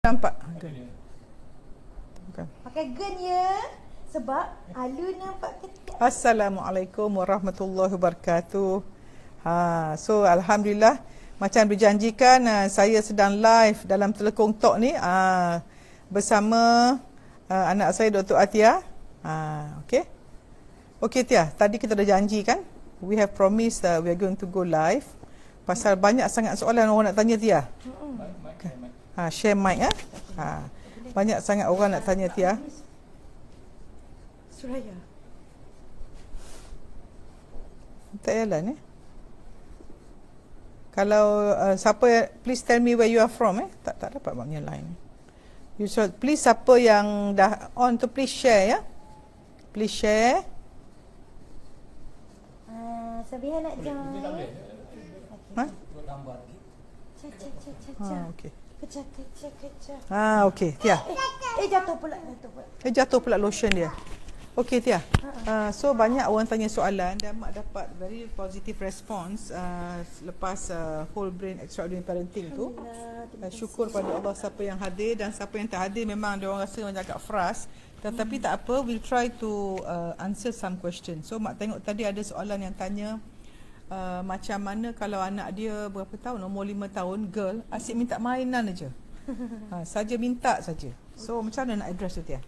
nampak. Bukan. Pakai gun ya. Sebab Alu nampak ketiak. Assalamualaikum warahmatullahi wabarakatuh. So alhamdulillah, macam berjanjikan, saya sedang live dalam Telekong Talk ni bersama anak saya Dr. Atia. Okey. Okey Tia, tadi kita dah janji kan? We have promised we are going to go live. Pasal banyak sangat soalan orang nak tanya Tia. Share mic banyak sangat orang nak tanya Tia. Suraya. Tak jalan Kalau siapa, please tell me where you are from Tak dapat maknya line. You should, please siapa yang dah on tu please share ya. Please share. Sabiha nak join. Okey. Kecak. Okey Tia. Jatuh pula Lotion dia. Okey Tia. So banyak orang tanya soalan dan mak dapat very positive response lepas whole brain extraordinary parenting tu. Syukur pada Allah siapa yang hadir dan siapa yang tak hadir memang dia orang rasa macam agak frust. Tetapi tak apa, we'll try to answer some questions. So mak tengok tadi ada soalan yang tanya macam mana kalau anak dia berapa tahun, umur 5 tahun, girl, asyik minta mainan aja. Saja minta saja. So macam mana nak address tu Tia?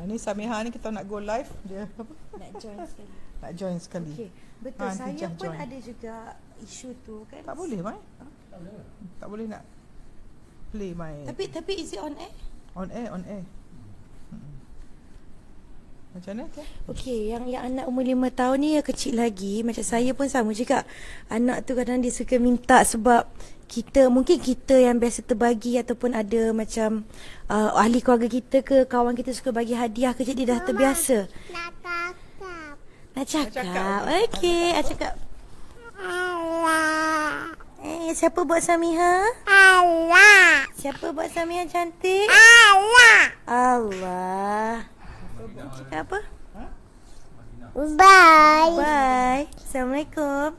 Ni Samiha ni kita nak go live dia apa? Nak join sekali. Okay. Betul, saya pun join. Ada juga isu tu kan. Tak boleh mai. Tak boleh nak play mai. Tapi is it on air? On air. Macam mana Tia? Okey, yang anak umur 5 tahun ni kecil lagi. Macam saya pun sama juga. Anak tu kadang dia suka minta sebab mungkin kita yang biasa terbagi ataupun ada macam ahli keluarga kita ke kawan kita suka bagi hadiah ke, jadi dah terbiasa. Nak cakap. Okey, nak cakap. Allah. Siapa buat Samiha? Allah. Siapa buat Samiha cantik? Allah. Cakap apa? Bye. Assalamualaikum.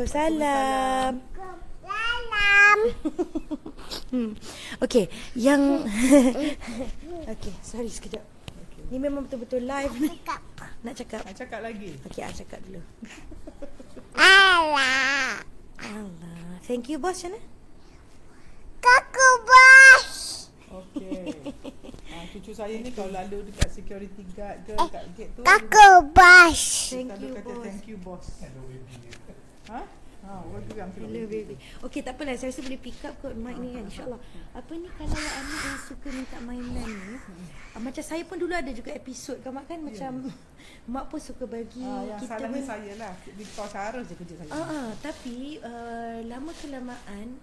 Salam. Okey, yang okey, sorry sekejap. Ni memang betul-betul live ni. Nak cakap. Nak cakap lagi. Okey, cakap dulu. Allah. Thank you bos, Shana. Kaku bos. Okey. Cucu saya ni kalau lalu dekat security guard ke dekat gate tu. Kaku bos. Thank you bos. Hello baby. Okey, tak apalah, saya rasa boleh pick up kot mic ni kan, insyaAllah. Apa ni kalau anak yang suka minta mainan ni, macam saya pun dulu ada juga episod kan mak kan, macam mak pun suka bagi yang kita salahnya saya lah, di kau cara je kerja saya. Tapi lama kelamaan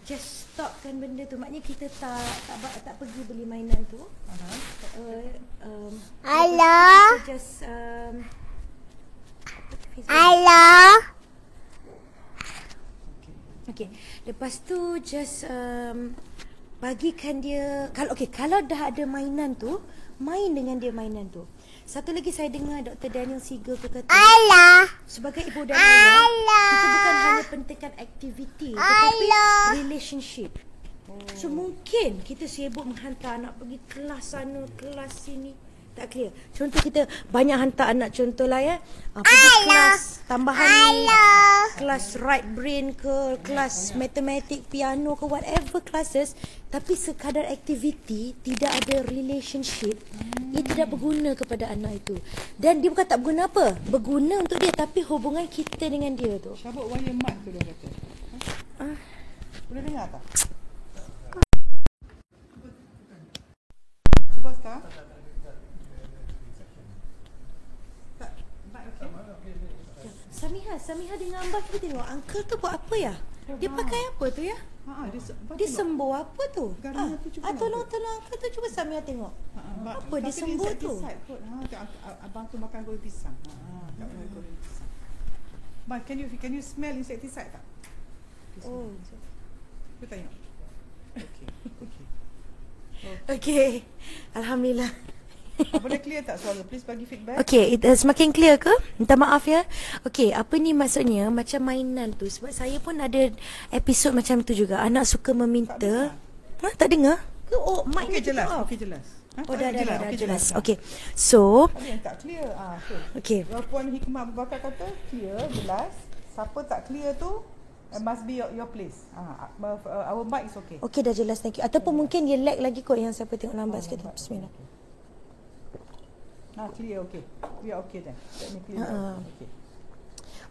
just stop kan benda tu. Maknanya kita tak pergi beli mainan tu. Allah. Just Allah. Okay. Lepas tu just bagikan dia, kalau dah ada mainan tu, main dengan dia mainan tu. Satu lagi saya dengar Dr. Daniel Siegel tu kata, Allah. Sebagai ibu dan ayah, kita bukan hanya pentingkan aktiviti, tetapi relationship. So mungkin kita sibuk menghantar anak pergi kelas sana, kelas sini, tak clear. Contoh kita banyak hantar anak, contohlah ya, pergi kelas tambahan ni, kelas right brain ke, kelas matematik, piano ke, whatever classes, tapi sekadar aktiviti, tidak ada relationship, ia tidak berguna kepada anak itu. Dan dia bukan tak berguna apa, berguna untuk dia, tapi hubungan kita dengan dia tu. Syabuk wire mat tu dia kata. Boleh dengar tak? Cuba sekarang. Samiha dengan Ambah, kita tengok uncle tu buat apa ya? Dia pakai apa tu ya? Dia sembuh apa tu? Tolong uncle tu, cuba Samiha tengok. Apa dia sembuh tu? Abang tu makan goreng pisang. Tak boleh goreng pisang. Bang, can you smell insecticide tak? Oh. Cuba tengok. Okey. Okey. Alhamdulillah. Boleh clear tak suara? Please bagi feedback. Okay, semakin clear ke? Minta maaf ya. Okay, apa ni maksudnya? Macam mainan tu. Sebab saya pun ada episod macam tu juga. Anak suka meminta. Tak dengar? Oh, mic Okey, ni jelas. off. Okey, jelas. Oh, dah Okey, jelas. Okay, so Ada yang tak clear. okay. Puan Hikmah Abu Bakar kata clear, jelas. Siapa tak clear tu must be your place. Our mic is okay. Okay, dah jelas, thank you. Ataupun mungkin dia lag lagi kot yang siapa tengok lambat sikit. Bismillah. Clear, okay. We are okay then. Let me clear. Okay.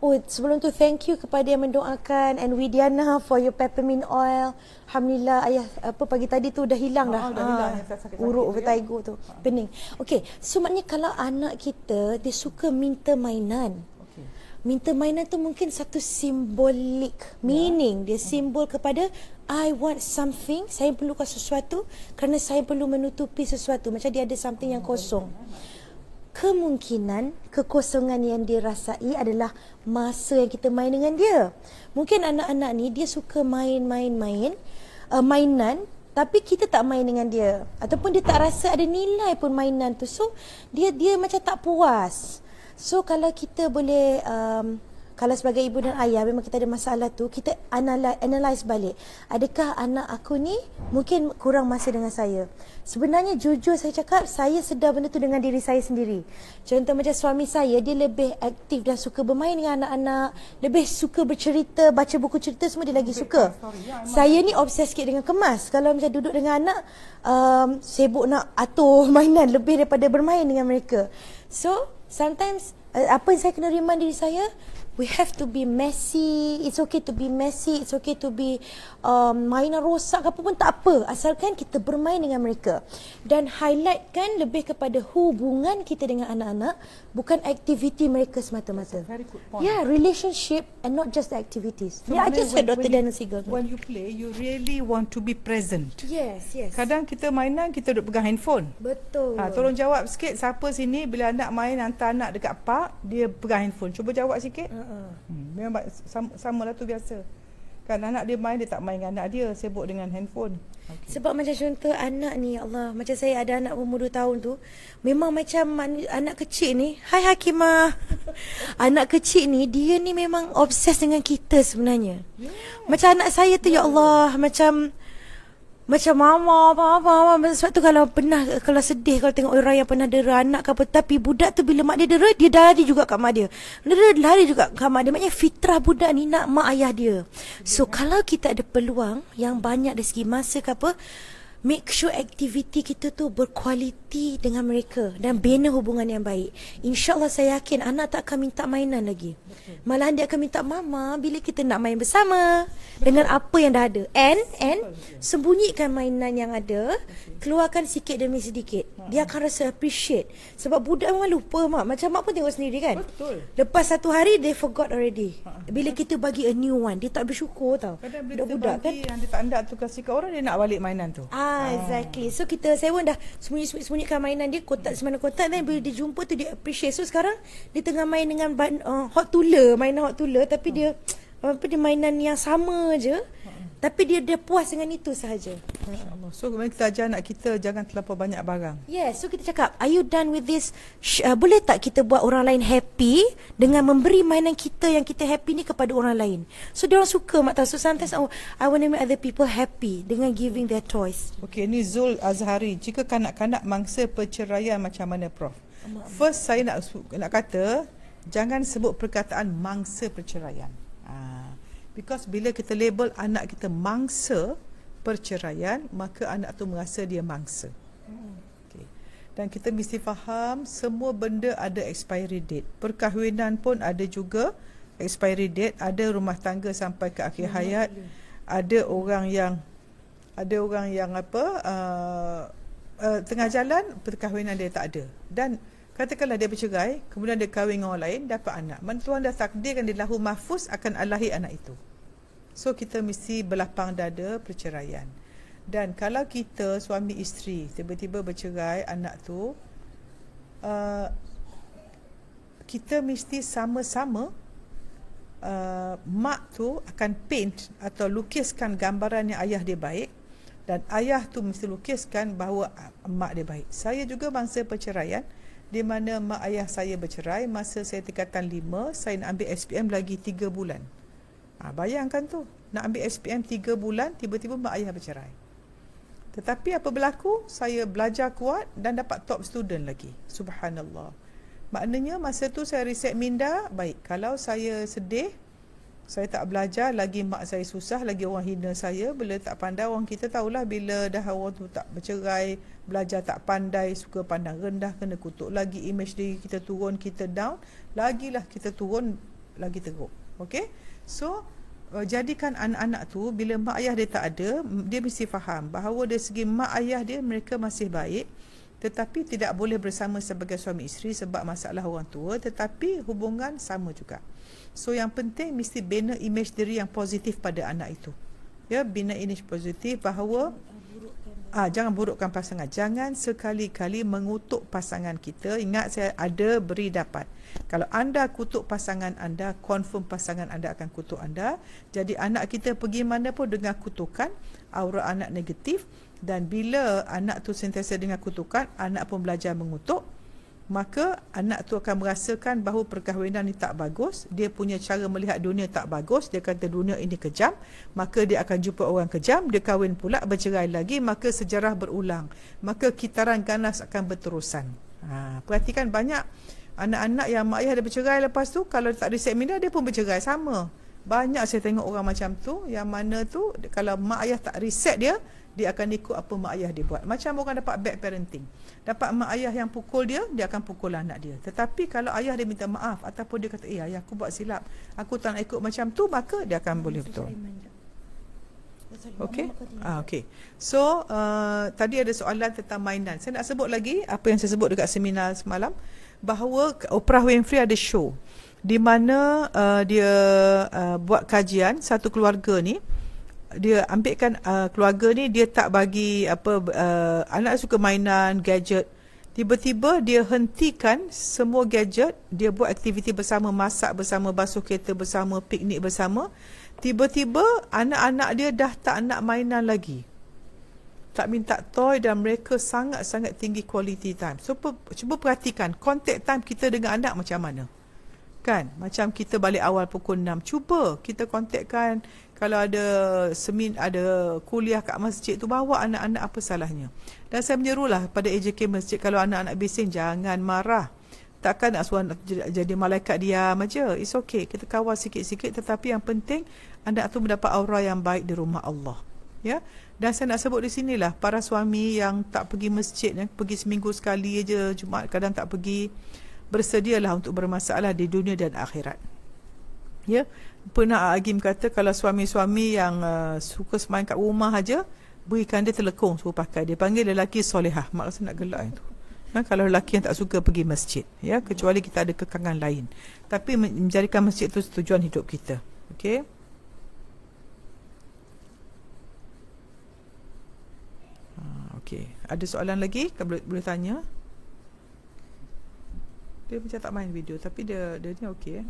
Oh, sebelum tu thank you kepada yang mendoakan and Widiana for your peppermint oil. Alhamdulillah ayah pagi tadi tu dah hilang dah. Dah hilang yang sakit-sakit uruk tu, vertigo tu. Pening. Okay, so maknanya kalau anak kita dia suka minta mainan. Okay. Minta mainan tu mungkin satu simbolik meaning. Dia simbol kepada I want something, saya perlukan sesuatu kerana saya perlu menutupi sesuatu. Macam dia ada something yang kosong. Kemungkinan kekosongan yang dia rasai adalah masa yang kita main dengan dia. Mungkin anak-anak ni dia suka mainan, tapi kita tak main dengan dia, ataupun dia tak rasa ada nilai pun mainan tu. So dia macam tak puas. So kalau kita boleh kalau sebagai ibu dan ayah memang kita ada masalah tu, kita analyse balik. Adakah anak aku ni mungkin kurang masa dengan saya? Sebenarnya jujur saya cakap, saya sedar benda tu dengan diri saya sendiri. Contoh macam suami saya, dia lebih aktif dan suka bermain dengan anak-anak, lebih suka bercerita, baca buku cerita semua dia lagi suka. Saya ni obses sikit dengan kemas. Kalau macam duduk dengan anak, sibuk nak atur mainan lebih daripada bermain dengan mereka. So sometimes apa yang saya kena remind diri saya, we have to be messy. It's okay to be messy. It's okay to be mainan rosak apa pun tak apa, asalkan kita bermain dengan mereka. Dan highlightkan lebih kepada hubungan kita dengan anak-anak, bukan aktiviti mereka semata-mata. Very good point. Yeah, relationship and not just the activities. So Yeah, I just heard Dr. Daniel Siegel. When you play, you really want to be present. Yes. Kadang kita mainan, kita duduk pegang handphone. Betul. Tolong jawab sikit, siapa sini bila anak main hantar anak dekat park, dia pegang handphone. Cuba jawab sikit. Memang sama lah tu biasa. Kan anak dia main, dia tak main dengan anak dia, sibuk dengan handphone. Okay. Sebab macam contoh anak ni, ya Allah, macam saya ada anak umur 2 tahun tu, memang macam anak kecil ni, hai Hakimah. Anak kecil ni, dia ni memang obses dengan kita sebenarnya. Macam anak saya tu, ya Allah, macam mama apa. Sebab tu kalau sedih, kalau tengok orang yang pernah dera anak ke apa, tapi budak tu bila mak dia dera, dia lari juga kat mak dia. Lari juga kat mak dia. Maknanya fitrah budak ni nak mak ayah dia. So kalau kita ada peluang yang banyak dari segi masa ke apa, make sure aktiviti kita tu berkualiti dengan mereka dan bina hubungan yang baik. InsyaAllah saya yakin anak tak akan minta mainan lagi. Malahan dia akan minta mama bila kita nak main bersama dengan apa yang dah ada. And sembunyikan mainan yang ada, keluarkan sikit demi sedikit. Dia akan rasa appreciate. Sebab budak memang lupa, mak. Macam mak pun tengok sendiri kan. Betul. Lepas 1 hari they forgot already. Bila kita bagi a new one, dia tak bersyukur tau. Kadang bila kita Budak-budak bagi yang dia tak hendak tu kasih ke orang, dia nak balik mainan tu. Exactly. So saya pun dah sembunyikan mainan dia, kotak semana kotak, dan bila dia jumpa tu dia appreciate. So sekarang dia tengah main dengan hot tuller, mainan hot tuller, tapi dia mainan yang sama je. Tapi dia puas dengan itu sahaja. Masya-Allah. So kita ajar anak kita jangan terlampau banyak barang. Yes, so kita cakap, are you done with this? Boleh tak kita buat orang lain happy dengan memberi mainan kita yang kita happy ni kepada orang lain? So dia orang suka, mak tahu. So sometimes I want to make other people happy dengan giving their toys. Okey, ni Zul Azhari. Jika kanak-kanak mangsa perceraian macam mana, Prof? First saya nak kata jangan sebut perkataan mangsa perceraian. Because bila kita label anak kita mangsa perceraian, maka anak tu merasa dia mangsa. Okay. Dan kita mesti faham semua benda ada expiry date. Perkahwinan pun ada juga expiry date. Ada rumah tangga sampai ke akhir hayat. Ada orang yang tengah jalan perkahwinan dia tak ada. Dan katakanlah dia bercerai, kemudian dia kahwin dengan orang lain, dapat anak. Mana Tuhan dah takdirkan di Lauhul Mahfuz akan lahir anak itu. So kita mesti berlapang dada perceraian. Dan kalau kita suami isteri tiba-tiba bercerai anak tu, kita mesti sama-sama mak tu akan paint atau lukiskan gambaran yang ayah dia baik, Dan ayah tu mesti lukiskan bahawa mak dia baik. Saya juga bangsa perceraian, di mana mak ayah saya bercerai masa saya tingkatan 5, saya nak ambil SPM lagi 3 bulan. Bayangkan tu, nak ambil SPM 3 bulan, tiba-tiba mak ayah bercerai. Tetapi apa berlaku? Saya belajar kuat dan dapat top student lagi. Subhanallah. Maknanya masa tu saya reset minda, baik, kalau saya sedih, saya tak belajar, lagi mak saya susah, lagi orang hina saya, bila tak pandai, orang kita tahulah bila dah orang tu tak bercerai, belajar tak pandai, suka pandang rendah, kena kutuk lagi, image diri kita turun, kita down, lagilah kita turun, lagi teruk. Okay? So, jadikan anak-anak tu, bila mak ayah dia tak ada, dia mesti faham bahawa dari segi mak ayah dia, mereka masih baik, tetapi tidak boleh bersama sebagai suami isteri sebab masalah orang tua, tetapi hubungan sama juga. So yang penting mesti bina image diri yang positif pada anak itu. Ya, bina image positif bahawa jangan burukkan pasangan. Jangan sekali-kali mengutuk pasangan kita. Ingat, saya ada beri dapat. Kalau anda kutuk pasangan anda, confirm pasangan anda akan kutuk anda. Jadi anak kita pergi mana pun dengan kutukan, aura anak negatif. Dan bila anak tu sentiasa dengan kutukan, anak pun belajar mengutuk, maka anak tu akan merasakan bahawa perkahwinan ni tak bagus, dia punya cara melihat dunia tak bagus, dia kata dunia ini kejam, maka dia akan jumpa orang kejam, dia kahwin pula, bercerai lagi, maka sejarah berulang, maka kitaran ganas akan berterusan. Perhatikan banyak anak-anak yang mak ayah dia bercerai, lepas tu kalau tak reset minda, dia pun bercerai sama. Banyak saya tengok orang macam tu, yang mana tu kalau mak ayah tak reset dia akan ikut apa mak ayah dia buat. Macam orang dapat bad parenting, dapat mak ayah yang pukul dia akan pukul anak dia. Tetapi kalau ayah dia minta maaf, ataupun dia kata, ayah aku buat silap, aku tak nak ikut macam tu, maka dia akan boleh betul. Okay? Okay. So tadi ada soalan tentang mainan. Saya nak sebut lagi apa yang saya sebut dekat seminar semalam, bahawa Oprah Winfrey ada show di mana dia buat kajian satu keluarga ni. Dia ambilkan keluarga ni, dia tak bagi anak suka mainan, gadget. Tiba-tiba dia hentikan semua gadget, dia buat aktiviti bersama, masak bersama, basuh kereta bersama, piknik bersama. Tiba-tiba anak-anak dia dah tak nak mainan lagi, tak minta toy, dan mereka sangat-sangat tinggi quality time. So cuba perhatikan contact time kita dengan anak macam mana. Kan, macam kita balik awal pukul 6, cuba kita kontakkan. Kalau ada kuliah kat masjid tu, bawa anak-anak, apa salahnya. Dan saya menyerulah pada AJK masjid, kalau anak-anak bising, jangan marah. Takkan nak suruh jadi malaikat diam aja. It's okay, kita kawal sikit-sikit, tetapi yang penting anak tu mendapat aura yang baik di rumah Allah. Ya. Dan saya nak sebut di sinilah, para suami yang tak pergi masjid, pergi seminggu sekali aja, Jumaat kadang tak pergi, bersedialah untuk bermasalah di dunia dan akhirat. Ya, pernah Agim kata kalau suami-suami yang suka semain kat rumah aja, berikan dia telekong suruh pakai. Dia panggil lelaki solehah. Mak rasa nak gelak itu. Kalau lelaki yang tak suka pergi masjid, ya, kecuali kita ada kekangan lain. Tapi menjadikan masjid itu tujuan hidup kita. Okey. Okey. Ada soalan lagi? Boleh tanya. Dia macam tak main video, tapi dia ni okey.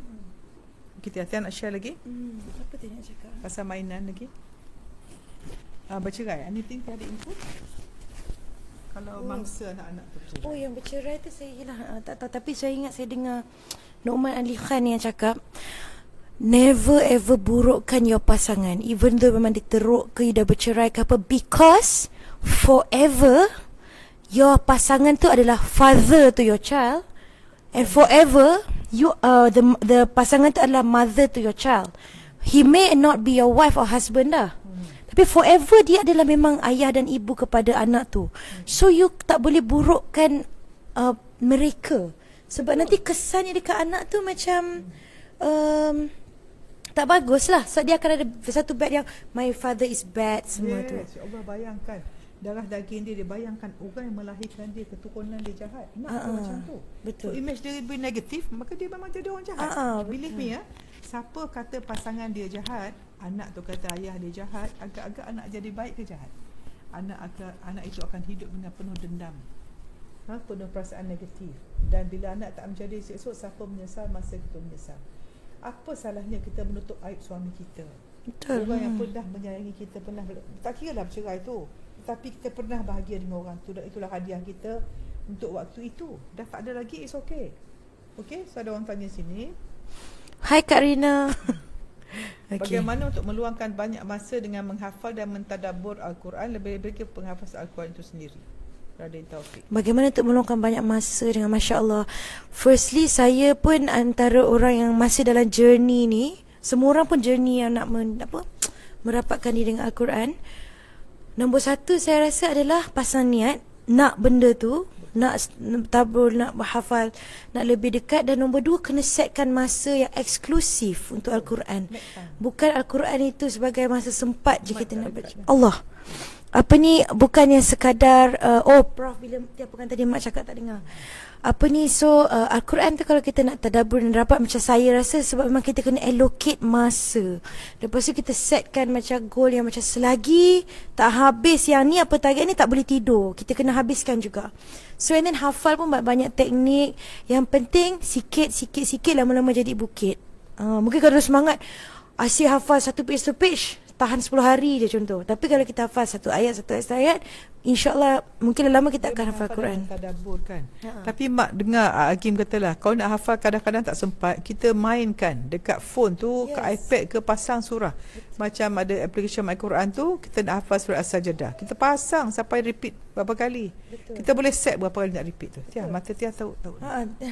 Kita nak share lagi? Apa dia nak cakap? Pasal mainan lagi. Bercerai. Anything ada info? Kalau mangsa anak-anak tu bercerai. Oh, yang bercerai tu saya tak tahu. Tapi saya ingat saya dengar Noman Ali Khan yang cakap, never ever burukkan your pasangan, even though memang dia teruk ke, dah bercerai ke apa, because forever your pasangan tu adalah father to your child, and forever you the pasangan tu adalah mother to your child. He may not be your wife or husband dah, tapi forever dia adalah memang ayah dan ibu kepada anak tu. So you tak boleh burukkan mereka, sebab nanti kesannya dekat anak tu macam tak bagus lah. So dia akan ada satu bad yang my father is bad semua tu. Ya Allah, bayangkan darah daging dia bayangkan orang yang melahirkan dia, keturunan dia jahat. Nak macam tu. Betul. So image dia negatif, maka dia memang jadi orang jahat. Believe me ya. Siapa kata pasangan dia jahat, anak tu kata ayah dia jahat, agak-agak anak jadi baik ke jahat? Anak itu akan hidup dengan penuh dendam. Penuh perasaan negatif. Dan bila anak tak menjadi esok, siapa menyesal masa kita menyesal. Apa salahnya kita menutup aib suami kita? Betul. Orang yang pernah menyayangi kita, pernah, tak kira lah bercerai tu, tetapi kita pernah bahagia dengan orang tu, dan itulah hadiah kita untuk waktu itu. Dah tak ada lagi, it's okay. Okay, so ada orang tanya sini, Hai Kak Rina. bagaimana untuk meluangkan banyak masa dengan menghafal dan mentadabbur Al-Quran, lebih-lebih ke penghafaz Al-Quran itu sendiri? Radin Taufik. Bagaimana untuk meluangkan banyak masa dengan, Masya Allah. Firstly, saya pun antara orang yang masih dalam journey ni. Semua orang pun journey yang nak merapatkan diri dengan Al-Quran. Nombor satu saya rasa adalah pasang niat. Nak benda tu, nak tabur, nak berhafal, nak lebih dekat. Dan nombor dua, kena setkan masa yang eksklusif untuk Al-Quran. Bukan Al-Quran itu sebagai masa sempat je kita nak baca. Allah. Bukan yang sekadar Prof bila tiap pekan tadi mak cakap tak dengar. Al-Quran tu kalau kita nak tadabbur dan rapat, macam saya rasa sebab memang kita kena allocate masa. Lepas tu kita setkan macam goal yang macam selagi tak habis yang ni, apa target ni, tak boleh tidur. Kita kena habiskan juga. So and then hafal pun banyak teknik. Yang penting sikit lama-lama jadi bukit. Mungkin kalau semangat asyik hafal satu page tahan 10 hari je contoh. Tapi kalau kita hafal satu ayat, InsyaAllah mungkin lama kita akan hafal Quran. Tadabbur kan. Tapi mak dengar Hakim katalah, kalau nak hafal kadang-kadang tak sempat, kita mainkan dekat phone tu, ke iPad ke, pasang surah. Macam ada application My Quran tu, kita nak hafal surah As-Sajdah, kita pasang sampai repeat berapa kali. Betul. Kita boleh set berapa kali nak repeat tu. Tia, mata Tia tahu.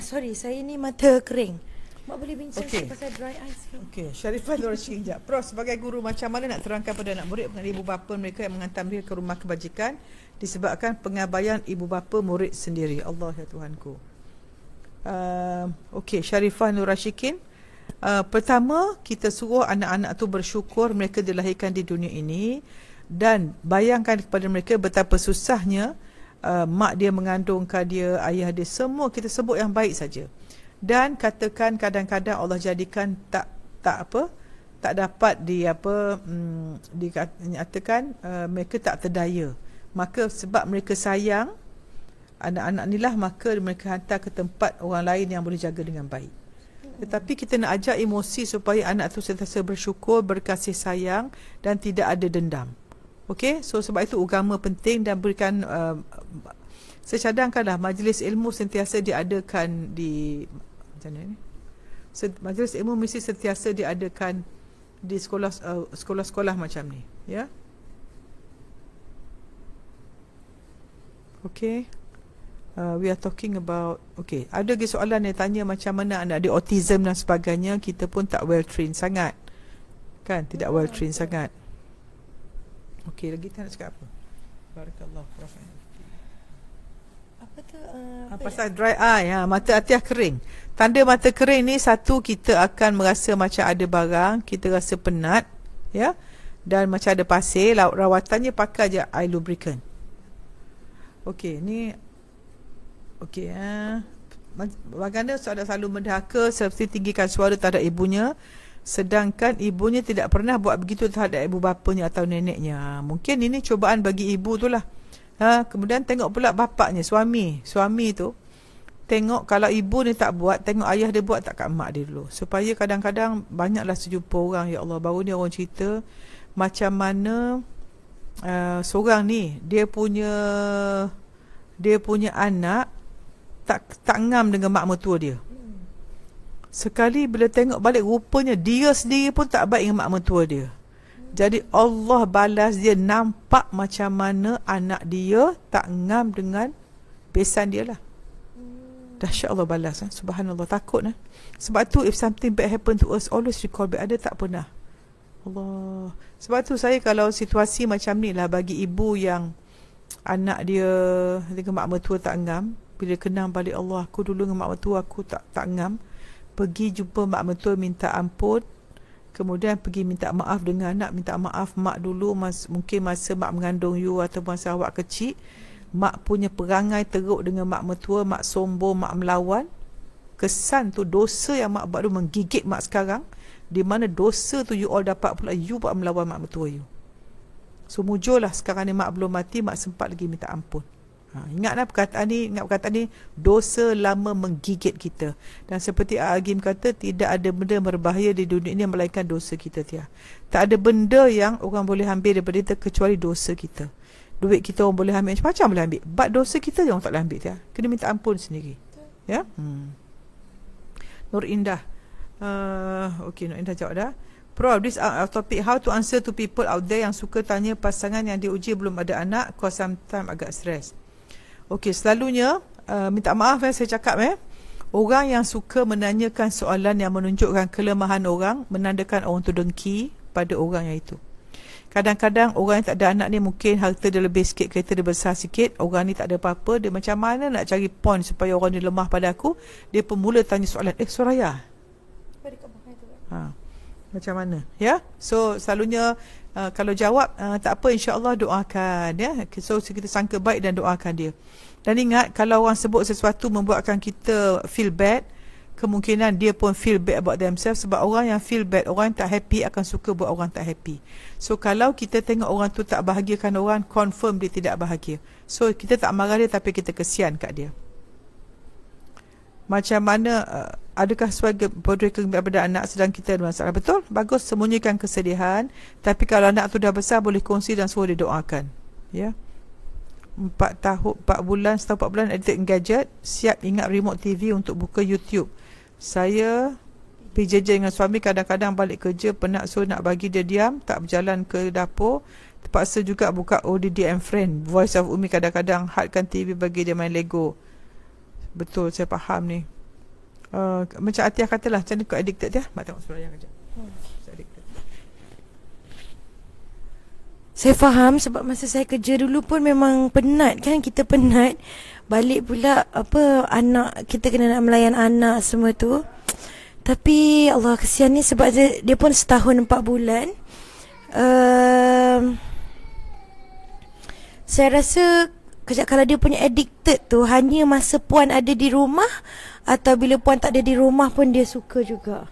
Sorry, saya ni mata kering. Mak boleh bincang pasal dry eyes. Okey, Sharifah Nur Rashid sekejap. Prof, sebagai guru, macam mana nak terangkan pada anak murid mengenai ibu bapa mereka yang menghantar mereka ke rumah kebajikan disebabkan pengabaian ibu bapa murid sendiri? Allah ya Tuhanku. Okey, Sharifah Nur Rashikin. Pertama, kita suruh anak-anak tu bersyukur mereka dilahirkan di dunia ini, dan bayangkan kepada mereka betapa susahnya mak dia mengandungkan dia, ayah dia, semua kita sebut yang baik saja. Dan katakan kadang-kadang Allah jadikan tak dapat dinyatakan mereka tak terdaya. Maka sebab mereka sayang anak-anak ni lah, maka mereka hantar ke tempat orang lain yang boleh jaga dengan baik. Tetapi kita nak ajar emosi supaya anak tu sentiasa bersyukur, berkasih sayang dan tidak ada dendam. Okey, so sebab itu agama penting, dan berikan saya cadangkanlah majlis ilmu sentiasa diadakan di macam mana ni? Majlis ilmu mesti sentiasa diadakan di sekolah-sekolah macam ni, ya. Okay, we are talking about, okay, ada lagi soalan yang tanya macam mana anak ada autism dan sebagainya. Kita pun tak well trained sangat kan, tidak well trained sangat. Okay, lagi tak nak cakap apa? Barakallah. Apa tu? Pasal dry eye, mata Atiah kering. Tanda mata kering ni, satu, kita akan merasa macam ada barang, kita rasa penat, ya, dan macam ada pasir. Rawatannya pakai je eye lubricant. Okey, ni okey, bagaimana ada selalu mendahaka seperti tinggikan suara terhadap ibunya, sedangkan ibunya tidak pernah buat begitu terhadap ibu bapanya atau neneknya. Mungkin ini cubaan bagi ibu tu lah. Kemudian tengok pula bapaknya, suami tu tengok kalau ibu ni tak buat, tengok ayah dia buat tak kat mak dia dulu. Supaya kadang-kadang banyaklah sejumpa orang, ya Allah, baru ni orang cerita macam mana seorang ni dia punya anak tak ngam dengan mak mertua dia. Sekali bila tengok balik, rupanya dia sendiri pun tak baik dengan mak mertua dia. Jadi Allah balas dia, nampak macam mana anak dia tak ngam dengan besan dia lah. Dahsyat Allah balas. Subhanallah, takut. Sebab tu if something bad happen to us, always recall back. Ada tak pernah? Allah. Sebab tu saya kalau situasi macam ni lah, bagi ibu yang anak dia dengan mak mertua tak ngam, bila kenang balik, Allah, aku dulu dengan mak mertua aku tak ngam, pergi jumpa mak mertua minta ampun, kemudian pergi minta maaf dengan anak, minta maaf mak dulu mungkin masa mak mengandung you atau masa awak kecil, mak punya perangai teruk dengan mak mertua, mak sombong, mak melawan. Kesan tu, dosa yang mak buat tu menggigit mak sekarang, di mana dosa tu you all dapat pula, you buat melawan mak mertua you. So mujurlah sekarang ni mak belum mati, mak sempat lagi minta ampun. Ingat perkataan ni, dosa lama menggigit kita. Dan seperti Agim kata, tidak ada benda berbahaya di dunia ini melainkan dosa kita, Tia. Tak ada benda yang orang boleh ambil daripada kita kecuali dosa kita. Duit kita orang boleh ambil, macam-macam boleh ambil, but dosa kita je orang tak boleh ambil, Tia. Kena minta ampun sendiri. Ya. Nur Indah. Okay, Nur Indah jawab dah. Prof, this topic, how to answer to people out there yang suka tanya pasangan yang diuji belum ada anak, cause sometimes agak stres. Okey, selalunya minta maaf saya cakap orang yang suka menanyakan soalan yang menunjukkan kelemahan orang, menandakan orang tu dengki pada orang yang itu. Kadang-kadang orang yang tak ada anak ni mungkin harta dia lebih sikit, kereta dia besar sikit, orang ni tak ada apa-apa, dia macam mana nak cari point supaya orang ni lemah pada aku, dia pun mula tanya soalan, Soraya, macam mana, ya? So selalunya kalau jawab tak apa, insya-Allah doakan, ya. So kita sangka baik dan doakan dia. Dan ingat, kalau orang sebut sesuatu membuatkan kita feel bad, kemungkinan dia pun feel bad about themselves, sebab orang yang feel bad, orang yang tak happy akan suka buat orang tak happy. So kalau kita tengok orang tu tak bahagiakan orang, confirm dia tidak bahagia. So kita tak marah dia, tapi kita kesian kat dia. Macam mana, adakah sebagai bodoh kepada anak sedang kita ada masalah? Betul, bagus sembunyikan kesedihan, tapi kalau anak tu dah besar, boleh kongsi dan suruh dia doakan, ya. 4 bulan, setahun 4 bulan addicted gadget, siap ingat remote TV untuk buka YouTube. Saya PJJ dengan suami, kadang-kadang balik kerja penat, so nak bagi dia diam, tak berjalan ke dapur, terpaksa juga buka ODD and Friend, Voice of Umi, kadang-kadang hadkan TV bagi dia main Lego. Betul, saya faham ni. Macam Atiyah katalah, macam ni kau addicted ya? Mak tengok Suraya kejap. Saya faham, sebab masa saya kerja dulu pun memang penat kan, kita penat. Balik pula anak, kita kena nak melayan anak semua tu. Tapi Allah kesian ni, sebab dia pun setahun 4 bulan. Saya rasa kalau dia punya addicted tu hanya masa puan ada di rumah, atau bila puan tak ada di rumah pun dia suka juga.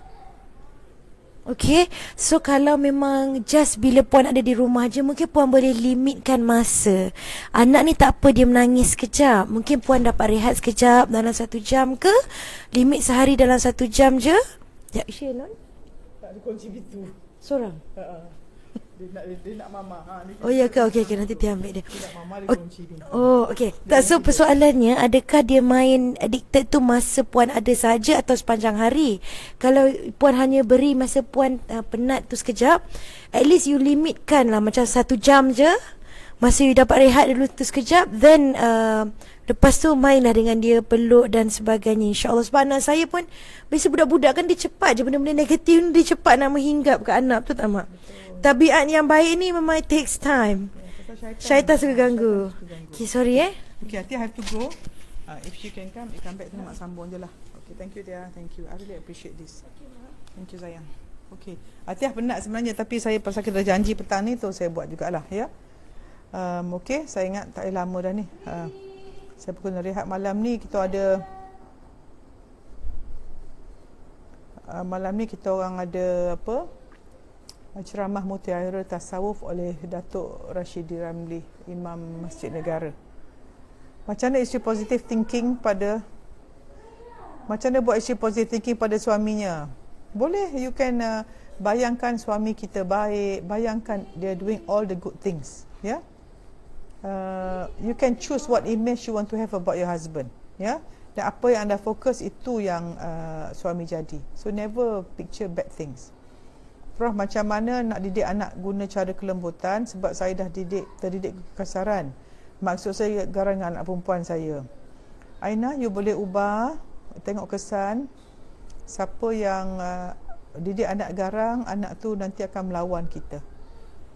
Okay, so kalau memang just bila puan ada di rumah je, mungkin puan boleh limitkan masa. Anak ni tak apa, dia menangis sekejap, mungkin puan dapat rehat sekejap dalam 1 jam ke, limit sehari dalam 1 jam je. Sekejap, Shalon tak ada kunci pintu seorang. Dia nak mama. Oh ya ke? Okey, nanti dia ambil dia. Dia nak mama, dia kunci pintu. Oh, okey. Tak, so persoalannya, adakah dia main addicted tu masa puan ada saja atau sepanjang hari? Kalau puan hanya beri masa puan penat tu sekejap, at least you limitkan lah, macam 1 jam je. Masa you dapat rehat dulu tu sekejap, then lepas tu mainlah dengan dia, peluk dan sebagainya, insyaAllah. Sebab anak saya pun, biasa budak-budak kan dia cepat je, benda-benda negatif ni dia cepat nak menghinggap ke anak, betul tak Mak? Tabiat yang baik ni memang it takes time. Syaitan suka ganggu. Okay, sorry Okay, Tia have to go. If she can come back, then Mak sambung je lah. Okay, thank you Tia, thank you. I really appreciate this. Thank you sayang. Okay, Tia penat sebenarnya, tapi saya pasal kita dah janji petang ni tu, saya buat jugalah, ya. Okay, saya ingat tak lama dah ni. Saya pun rehat malam ni. Kita ada malam ni kita orang ada ceramah mutiara tasawuf oleh Datuk Rashidi Ramli, Imam Masjid Negara. Macam mana isteri positive thinking pada, macam mana buat isteri positive thinking pada suaminya? Boleh, you can bayangkan suami kita baik, bayangkan dia doing all the good things, ya. You can choose what image you want to have about your husband, ya. Dan apa yang anda fokus, itu yang suami jadi. So never picture bad things. Prof, macam mana nak didik anak guna cara kelembutan, sebab saya dah terdidik kekasaran. Maksud saya garang dengan anak perempuan saya. Aina, you boleh ubah, tengok kesan. Siapa yang didik anak garang, anak tu nanti akan melawan kita.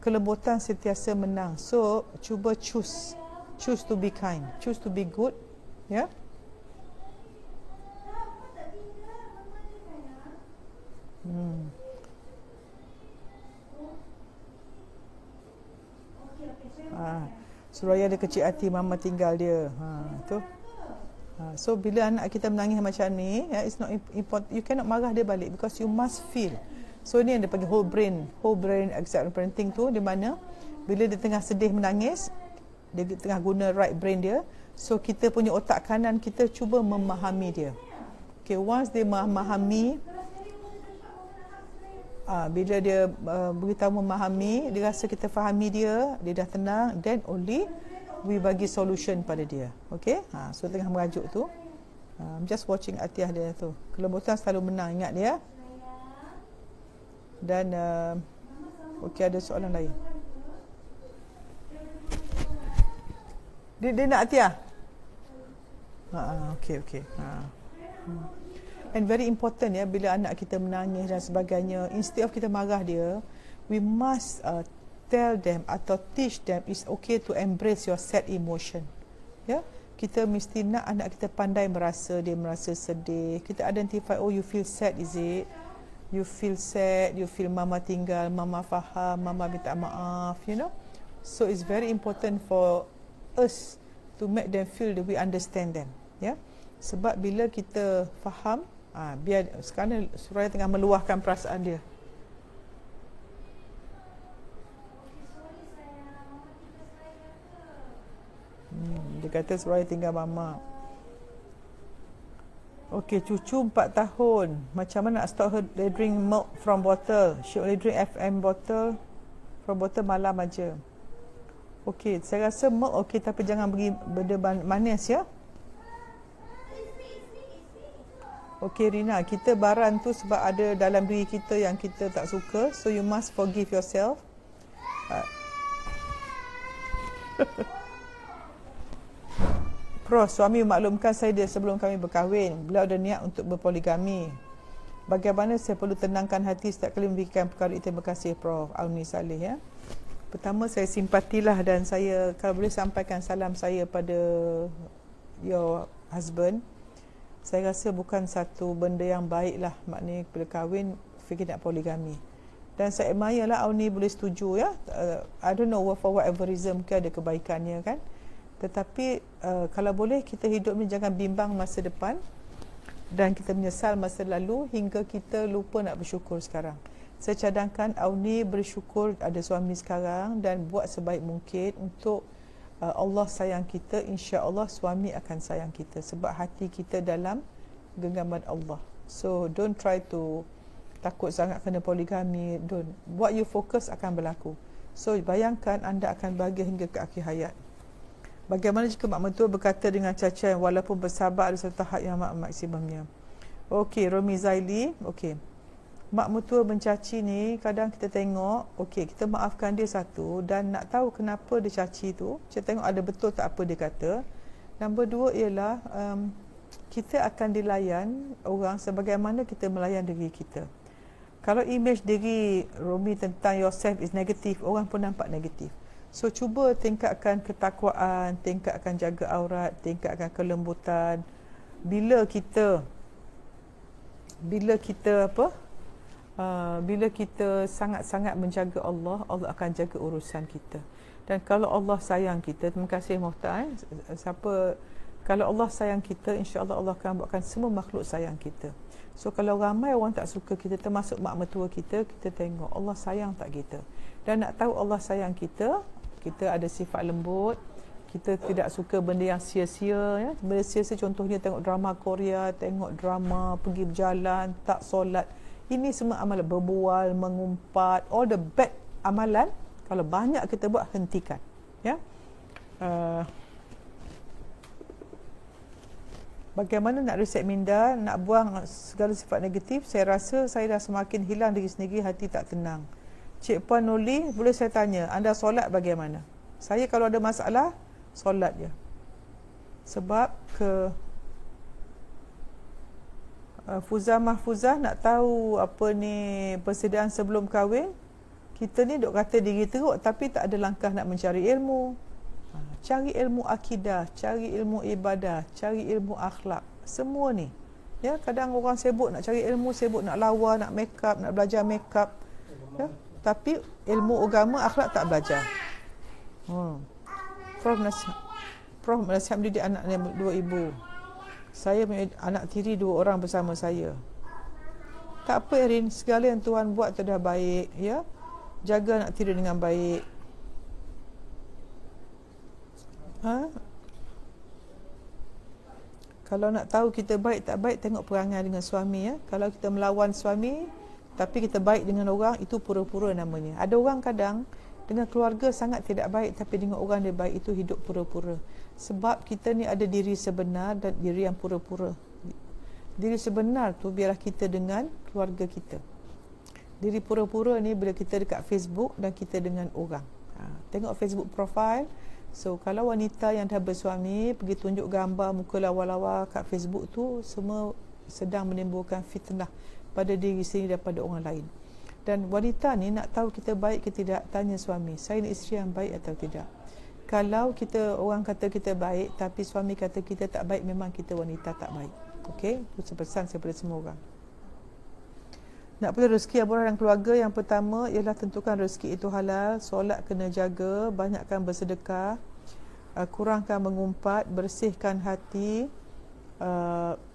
Kelembutan sentiasa menang. So, cuba choose to be kind, choose to be good, ya. Suraya dia kecil hati, mama tinggal dia. Tu. So bila anak kita menangis macam ni, it's not important. You cannot marah dia balik, because you must feel. So ni yang dia panggil whole brain acceptance parenting tu, di mana bila dia tengah sedih menangis, dia tengah guna right brain dia So kita punya otak kanan kita cuba memahami dia. Okay, once dia memahami, bila dia beritahu memahami, dia rasa kita fahami dia dah tenang, then only we bagi solution pada dia. Okay, so tengah merajuk tu, I'm just watching Atiyah dia tu. Kelembutan selalu menang, ingat dia. Dan okay, ada soalan lain. Dia nak Atiyah? Okay. And very important ya, bila anak kita menangis dan sebagainya, instead of kita marah dia, we must tell them atau teach them it's okay to embrace your sad emotion. Ya, kita mesti nak anak kita pandai merasa, dia merasa sedih. Kita identify, oh you feel sad, is it? You feel sad, you feel mama tinggal, mama faham, mama minta maaf, you know. So it's very important for us to make them feel that we understand them. Ya, sebab bila kita faham, biar sekarang Suraya tengah meluahkan perasaan dia. Dia kata Suraya tinggal mama. Okey, cucu 4 tahun. Macam mana nak stop her they drink milk from bottle? She only drink FM bottle from bottle malam aja. Okey, saya rasa milk okey, tapi jangan bagi benda manis ya. Okey Rina, kita baran tu sebab ada dalam diri kita yang kita tak suka. So you must forgive yourself. Prof, suami maklumkan saya dia sebelum kami berkahwin. Beliau ada niat untuk berpoligami. Bagaimana saya perlu tenangkan hati setiap kali memberikan perkara itu? Terima kasih Prof. Auni Saleh ya. Pertama saya simpatilah dan saya kalau boleh sampaikan salam saya pada your husband. Saya rasa bukan satu benda yang baik lah, maknanya bila kahwin fikir nak poligami. Dan saya admire lah Auni boleh setuju ya. I don't know for whatever reason, mungkin ada kebaikannya kan. Tetapi kalau boleh kita hidup ni jangan bimbang masa depan dan kita menyesal masa lalu hingga kita lupa nak bersyukur sekarang. Saya cadangkan Auni bersyukur ada suami sekarang dan buat sebaik mungkin untuk Allah sayang kita, insya-Allah suami akan sayang kita sebab hati kita dalam genggaman Allah. So don't try to takut sangat kena poligami, don't. What you focus akan berlaku. So bayangkan anda akan bahagia hingga ke akhir hayat. Bagaimana jika mak mentua berkata dengan cacian walaupun bersabar ada satu tahap yang maksimumnya? Okey, Romi Zaili, okey. Mak mentua mencaci ni kadang kita tengok, okey kita maafkan dia satu dan nak tahu kenapa dia caci tu, kita tengok ada betul tak apa dia kata. Nombor dua ialah kita akan dilayan orang sebagaimana kita melayan diri kita. Kalau image diri Romi tentang yourself is negatif, orang pun nampak negatif. So cuba tingkatkan ketakwaan, tingkatkan jaga aurat, tingkatkan kelembutan. Bila kita sangat-sangat menjaga Allah, Allah akan jaga urusan kita. Dan kalau Allah sayang kita, terima kasih Muhtar. Kalau Allah sayang kita, insya-Allah Allah akan buatkan semua makhluk sayang kita. So kalau ramai orang tak suka kita, termasuk mak mertua kita, kita tengok Allah sayang tak kita. Dan nak tahu Allah sayang kita, kita ada sifat lembut, kita tidak suka benda yang sia-sia ya. Benda sia-sia contohnya tengok drama Korea, tengok drama, pergi berjalan, tak solat. Ini semua amalan berbual, mengumpat, all the bad amalan. Kalau banyak kita buat, hentikan. Ya. Bagaimana nak reset minda, nak buang segala sifat negatif? Saya rasa saya dah semakin hilang diri sendiri, hati tak tenang. Cik Puan Noli, boleh saya tanya, anda solat bagaimana? Saya kalau ada masalah, solat je. Sebab Fuzah Mahfuzah nak tahu apa ni persediaan sebelum kahwin. Kita ni duk kata diri teruk tapi tak ada langkah nak mencari ilmu. Cari ilmu akidah, cari ilmu ibadah, cari ilmu akhlak. Semua ni. Ya, kadang orang sibuk nak cari ilmu, sibuk nak lawa, nak make up, nak belajar make up. Ya, tapi ilmu agama, akhlak tak belajar. Prof nasihat mendidik anak dua ibu. Saya punya anak tiri 2 orang bersama saya. Tak apa Erin, segala yang Tuhan buat tu dah baik, ya. Jaga anak tiri dengan baik. Kalau nak tahu kita baik tak baik, tengok perangai dengan suami ya. Kalau kita melawan suami tapi kita baik dengan orang, itu pura-pura namanya. Ada orang kadang dengan keluarga sangat tidak baik, tapi dengan orang dia baik, itu hidup pura-pura. Sebab kita ni ada diri sebenar dan diri yang pura-pura. Diri sebenar tu biarlah kita dengan keluarga kita. Diri pura-pura ni bila kita dekat Facebook dan kita dengan orang. Tengok Facebook profile. So kalau wanita yang dah bersuami pergi tunjuk gambar muka lawa-lawa kat Facebook tu, semua sedang menimbulkan fitnah pada diri sendiri daripada orang lain. Dan wanita ni nak tahu kita baik ke tidak, tanya suami, saya ni isteri yang baik atau tidak. Kalau kita, orang kata kita baik tapi suami kata kita tak baik, memang kita wanita tak baik. Okey, itu pesan saya pada semua orang. Nak pilih rezeki aburah dan keluarga, yang pertama ialah tentukan rezeki itu halal, solat kena jaga, banyakkan bersedekah, kurangkan mengumpat, bersihkan hati,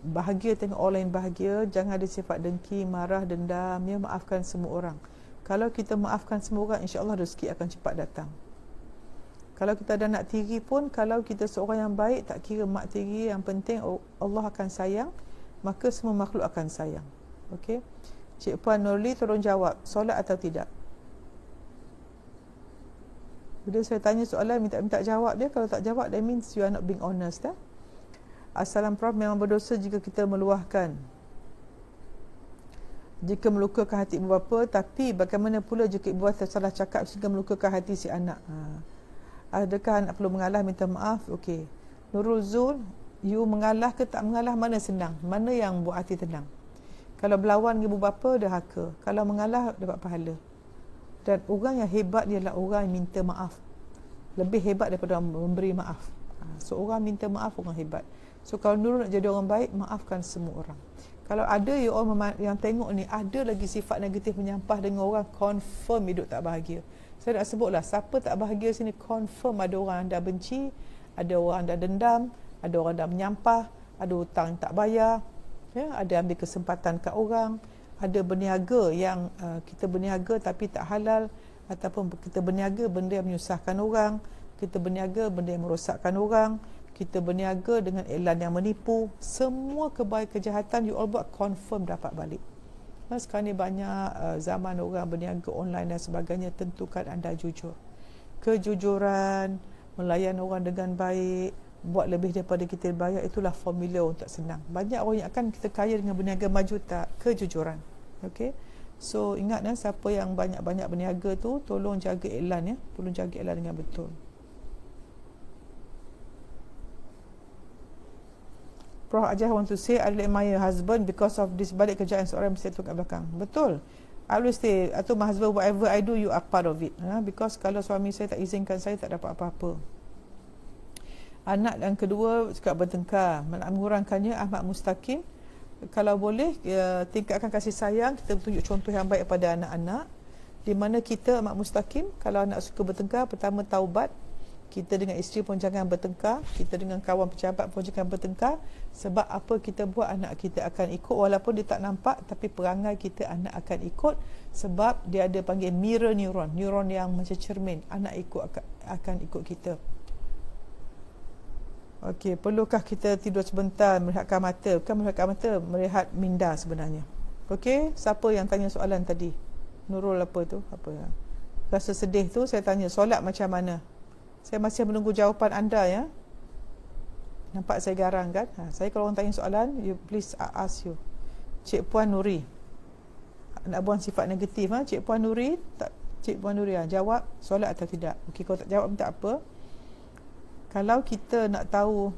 bahagia tengok orang lain bahagia, jangan ada sifat dengki, marah, dendam, ya, maafkan semua orang. Kalau kita maafkan semua orang, insya-Allah rezeki akan cepat datang. Kalau kita ada nak tiri pun, kalau kita seorang yang baik, tak kira mak tiri, yang penting Allah akan sayang, maka semua makhluk akan sayang. Okey. Cik Puan Nurli, tolong jawab, solat atau tidak? Bila saya tanya soalan, minta jawab dia. Kalau tak jawab, that means you are not being honest. Assalam Prof, memang berdosa jika kita meluahkan, jika melukakan hati ibu bapa, tapi bagaimana pula jika ibu bapa tersalah cakap sehingga melukakan hati si anak? Adakah anak perlu mengalah, minta maaf? Okey. Nurul Zul, you mengalah ke tak mengalah, mana senang? Mana yang buat hati tenang? Kalau berlawan ibu bapa, derhaka. Kalau mengalah, dapat pahala. Dan orang yang hebat ialah orang yang minta maaf. Lebih hebat daripada memberi maaf. So orang minta maaf, orang hebat. So kalau Nurul nak jadi orang baik, maafkan semua orang. Kalau ada orang yang tengok ni ada lagi sifat negatif, menyampah dengan orang, confirm hidup tak bahagia. Saya nak sebutlah, siapa tak bahagia sini, confirm ada orang anda benci, ada orang anda dendam, ada orang anda menyampah, ada hutang tak bayar, ya, ada ambil kesempatan kat orang, ada berniaga yang kita berniaga tapi tak halal, ataupun kita berniaga benda yang menyusahkan orang, kita berniaga benda yang merosakkan orang, kita berniaga dengan iklan yang menipu. Semua kejahatan you all buat, confirm dapat balik. Sekarang ni banyak zaman orang berniaga online dan sebagainya. Tentukan anda jujur. Kejujuran, melayan orang dengan baik, buat lebih daripada kita bayar, itulah formula untuk senang. Banyak orang yang akan kita kaya dengan berniaga maju, tak? Kejujuran. Okey. So ingat siapa yang banyak-banyak berniaga tu, tolong jaga iklan ya. Tolong jaga iklan dengan betul. Prof Ajah want to say, I really admire husband because of this, balik kerjaan seorang mesti kat belakang. Betul. I always say, atau my husband, whatever I do, you are part of it. Because kalau suami saya tak izinkan, saya tak dapat apa-apa. Anak yang kedua suka bertengkar, nak mengurangkannya, Ahmad Mustaqim. Kalau boleh, tingkatkan kasih sayang, kita tunjuk contoh yang baik pada anak-anak. Di mana kita, Ahmad Mustaqim, kalau anak suka bertengkar, pertama taubat. Kita dengan isteri pun jangan bertengkar, kita dengan kawan pejabat pun jangan bertengkar. Sebab apa kita buat, anak kita akan ikut, walaupun dia tak nampak, tapi perangai kita anak akan ikut. Sebab dia ada panggil mirror neuron, neuron yang macam cermin, anak akan ikut kita. Okey, perlukah kita tidur sebentar, merehatkan mata? Bukan merehatkan mata, merehat minda sebenarnya. Okey, siapa yang tanya soalan tadi? Nurul apa tu? Apa? Rasa sedih tu, saya tanya, solat macam mana? Saya masih menunggu jawapan anda ya. Nampak saya garang kan? Saya kalau orang tanya soalan, you please ask you. Cik Puan Nuri, nak buang sifat negatif. Cik Puan Nuri, Cik Puan Nuri jawab, solat atau tidak? Okey, kalau tak jawab tak apa. Kalau kita nak tahu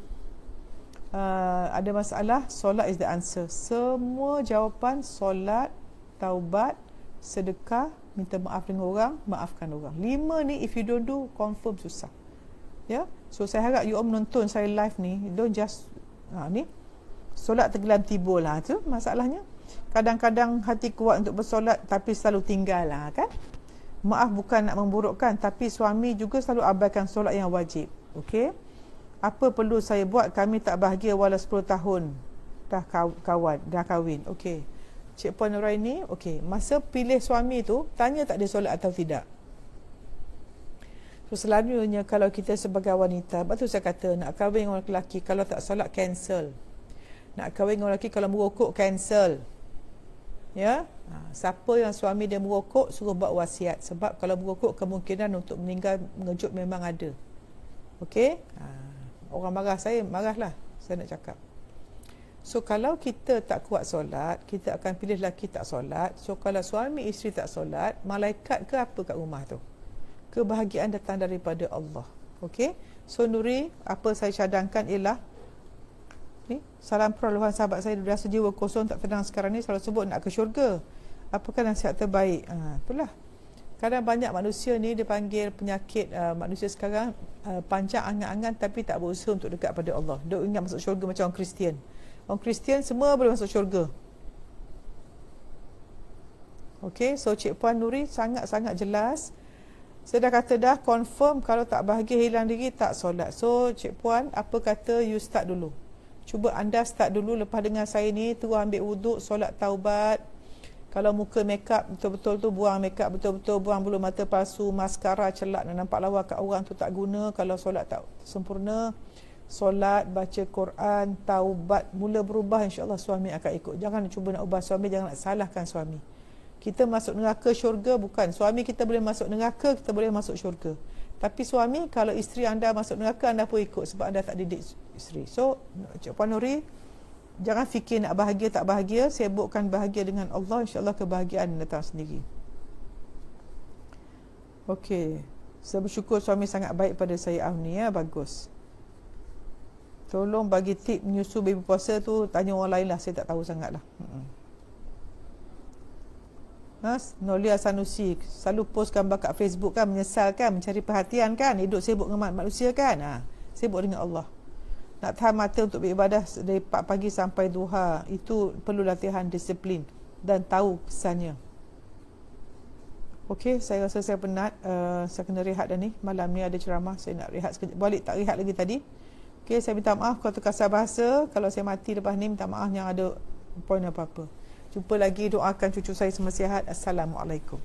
ada masalah, solat is the answer. Semua jawapan solat, taubat, sedekah, minta maaf dengan orang, maafkan orang. 5 ni if you don't do, confirm susah. Ya. So saya harap you all menonton saya live ni, don't just ni solat tergelam tiba lah, tu masalahnya. Kadang-kadang hati kuat untuk bersolat tapi selalu tinggal lah kan. Maaf bukan nak memburukkan, tapi suami juga selalu abaikan solat yang wajib. Okey. Apa perlu saya buat? Kami tak bahagia walau 10 tahun dah kahwin. Okey. Cik Puan Nuraini, okey, masa pilih suami tu, tanya tak dia solat atau tidak. So selalunya kalau kita sebagai wanita, sebab tu saya kata nak kahwin dengan orang lelaki, kalau tak solat cancel. Nak kahwin dengan lelaki kalau merokok, cancel. Ya, siapa yang suami dia merokok, suruh buat wasiat. Sebab kalau merokok, kemungkinan untuk meninggal mengejut memang ada. Okey, orang marah saya, marahlah saya nak cakap. So kalau kita tak kuat solat, kita akan pilih lelaki tak solat. So kalau suami isteri tak solat, malaikat ke apa kat rumah tu? Kebahagiaan datang daripada Allah. Okey, so Nuri, apa saya cadangkan ialah ni, salam perluhan sahabat saya rasa jiwa kosong tak tenang sekarang ni, selalu sebut nak ke syurga. Apakah nasihat terbaik? Itulah. Kadang banyak manusia ni dipanggil penyakit manusia sekarang, panjang angan-angan tapi tak berusaha untuk dekat pada Allah. Dia ingat masuk syurga macam orang Kristian. Orang Kristian semua boleh masuk syurga. Okey, so Cik Puan Nuri sangat-sangat jelas. Saya dah kata dah confirm kalau tak bahagia hilang diri tak solat. So Cik Puan, apa kata you start dulu? Cuba anda start dulu lepas dengar saya ni, terus ambil wuduk, solat taubat. Kalau muka makeup betul-betul tu buang makeup, betul-betul buang bulu mata palsu, maskara celak nak nampak lawa kat orang tu tak guna. Kalau solat tak sempurna, solat, baca Quran, taubat, mula berubah, insya-Allah suami akan ikut. Jangan cuba nak ubah suami, jangan nak salahkan suami. Kita masuk neraka syurga bukan. Suami kita boleh masuk neraka, kita boleh masuk syurga. Tapi suami, kalau isteri anda masuk neraka, anda pun ikut sebab anda tak didik isteri. So, Cik Puan Nuri, jangan fikir nak bahagia tak bahagia, sibukkan bahagia dengan Allah, insya-Allah kebahagiaan datang sendiri. Okey, saya bersyukur suami sangat baik pada saya Afni, ya, bagus. Tolong bagi tip menyusu baby puasa tu, tanya orang lain lah, saya tak tahu sangat lah. Nolia Sanusi selalu post gambar kat Facebook kan, menyesal kan, mencari perhatian kan, hidup sibuk dengan manusia kan, sibuk dengan Allah. Nak tahan mata untuk beribadah dari 4 pagi sampai duha, itu perlu latihan disiplin dan tahu pesannya. Okey, saya rasa saya penat, saya kena rehat dah ni. Malam ni ada ceramah, saya nak rehat sekejap, balik tak rehat lagi tadi. Okey, saya minta maaf kalau terkasar bahasa, kalau saya mati lepas ni minta maaf yang ada poin apa-apa. Jumpa lagi, doakan cucu saya semua sihat. Assalamualaikum.